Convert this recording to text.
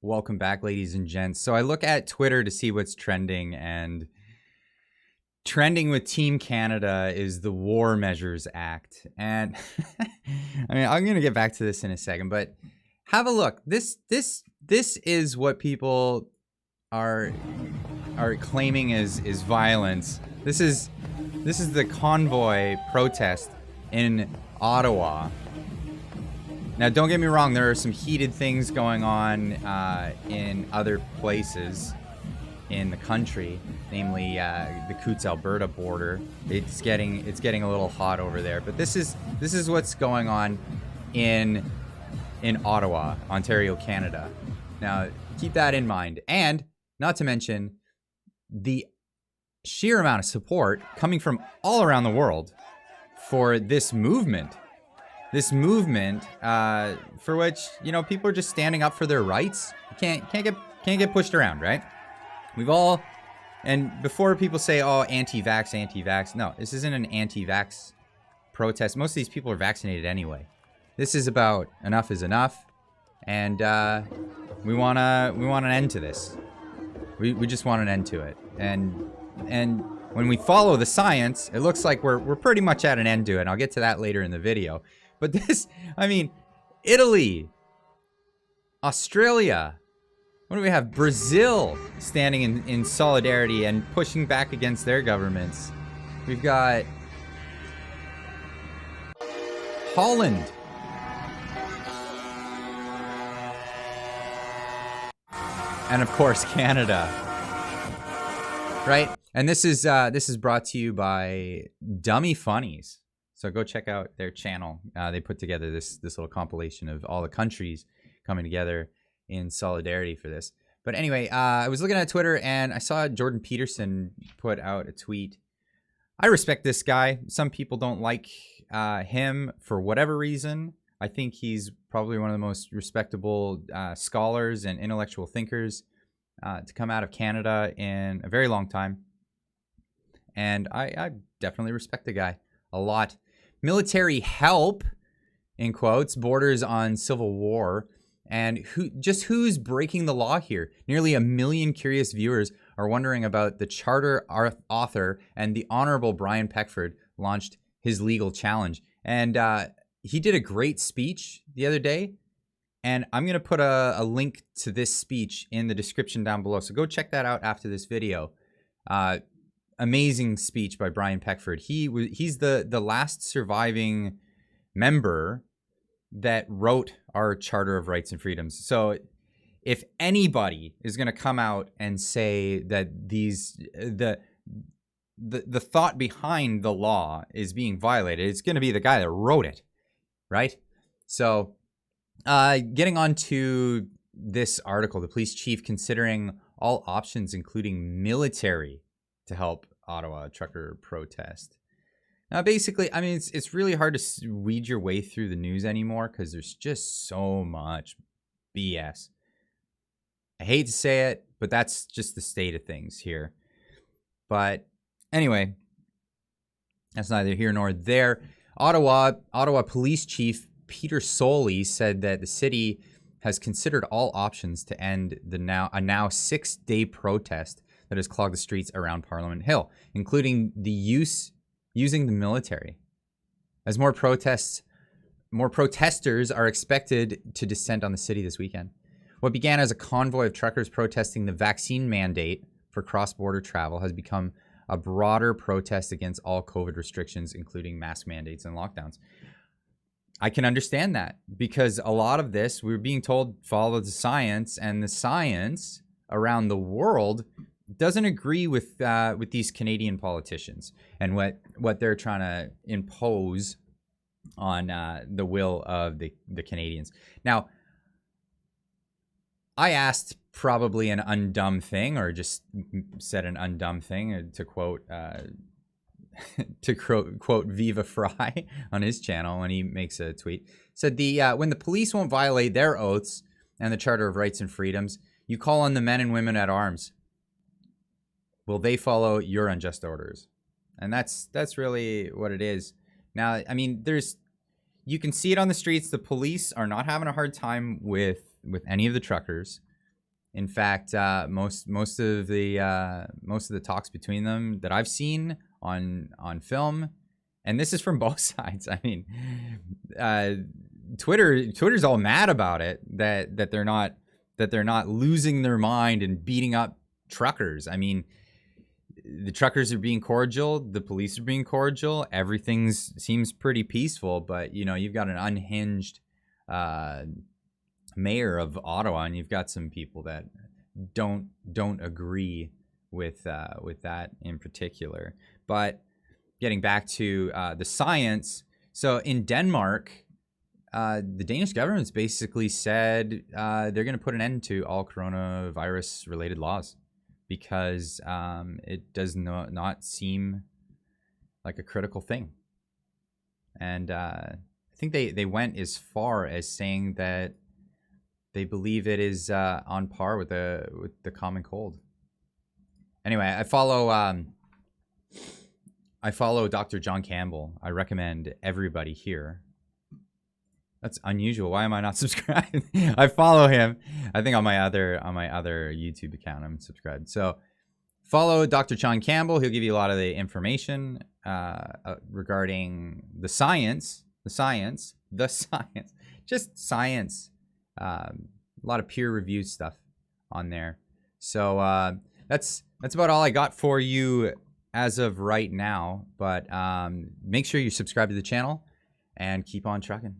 Welcome back, ladies and gents. So I look at Twitter to see what's trending, and trending with Team Canada is the War Measures Act. And I mean, I'm going to get back to this in a second, but have a look. This is what people are claiming is violence. This is the convoy protest in Ottawa. Now, don't get me wrong, there are some heated things going on in other places in the country, namely the Coutts Alberta border. It's getting a little hot over there, but this is what's going on in Ottawa, Ontario, Canada. Now, keep that in mind, and not to mention the sheer amount of support coming from all around the world for this movement. This movement, for which, you know, people are just standing up for their rights. You can't get pushed around, right? We've all, and before people say, "Oh, anti-vax," no, this isn't an anti-vax protest. Most of these people are vaccinated anyway. This is about enough is enough, and we want an end to this. We just want an end to it, and when we follow the science, it looks like we're pretty much at an end to it. And I'll get to that later in the video. But this, I mean, Italy, Australia, what do we have? Brazil standing in solidarity and pushing back against their governments. We've got Holland. And of course, Canada. Right? And this is brought to you by Dummy Funnies. So go check out their channel. They put together this little compilation of all the countries coming together in solidarity for this. But anyway, I was looking at Twitter and I saw Jordan Peterson put out a tweet. I respect this guy. Some people don't like him for whatever reason. I think he's probably one of the most respectable scholars and intellectual thinkers to come out of Canada in a very long time. And I definitely respect the guy a lot. Military help, in quotes, borders on civil war. And who's breaking the law here? Nearly 1 million curious viewers are wondering about the charter author, and the Honorable Brian Peckford launched his legal challenge. And he did a great speech the other day. And I'm going to put a link to this speech in the description down below. So go check that out after this video. Amazing speech by Brian Peckford. He's the last surviving member that wrote our Charter of Rights and Freedoms. So if anybody is going to come out and say that the thought behind the law is being violated, it's going to be the guy that wrote it, right? So getting on to this article, the police chief considering all options, including military, to help Ottawa trucker protest. Now, basically, I mean, it's really hard to weed your way through the news anymore because there's just so much BS. I hate to say it, but that's just the state of things here. But anyway, that's neither here nor there. Ottawa Police Chief Peter Soley said that the city has considered all options to end a now 6-day protest that has clogged the streets around Parliament Hill, including using the military. As more protesters are expected to descend on the city this weekend. What began as a convoy of truckers protesting the vaccine mandate for cross-border travel has become a broader protest against all COVID restrictions, including mask mandates and lockdowns. I can understand that because a lot of this, we're being told follow the science, and the science around the world doesn't agree with these Canadian politicians and what they're trying to impose on the will of the Canadians. Now, I asked probably an undumb thing, or just said an undumb thing, to quote Viva Fry on his channel when he makes a tweet. Said when the police won't violate their oaths and the Charter of Rights and Freedoms, you call on the men and women at arms. Will they follow your unjust orders? And that's really what it is. Now, I mean, you can see it on the streets. The police are not having a hard time with any of the truckers. In fact, most of the talks between them that I've seen on film, and this is from both sides. I mean, Twitter's all mad about it that they're not losing their mind and beating up truckers. I mean, the truckers are being cordial, the police are being cordial, everything seems pretty peaceful, but you've got an unhinged mayor of Ottawa, and you've got some people that don't agree with that in particular. But getting back to the science, so in Denmark, the Danish government's basically said they're going to put an end to all coronavirus related laws because it does not seem like a critical thing. And I think they went as far as saying that they believe it is on par with the common cold. Anyway, I follow Dr. John Campbell. I recommend everybody here. That's unusual. Why am I not subscribed? I follow him. I think on my other YouTube account I'm subscribed. So follow Dr. John Campbell. He'll give you a lot of the information regarding the science, just science. A lot of peer-reviewed stuff on there. So that's about all I got for you as of right now. But make sure you subscribe to the channel and keep on trucking.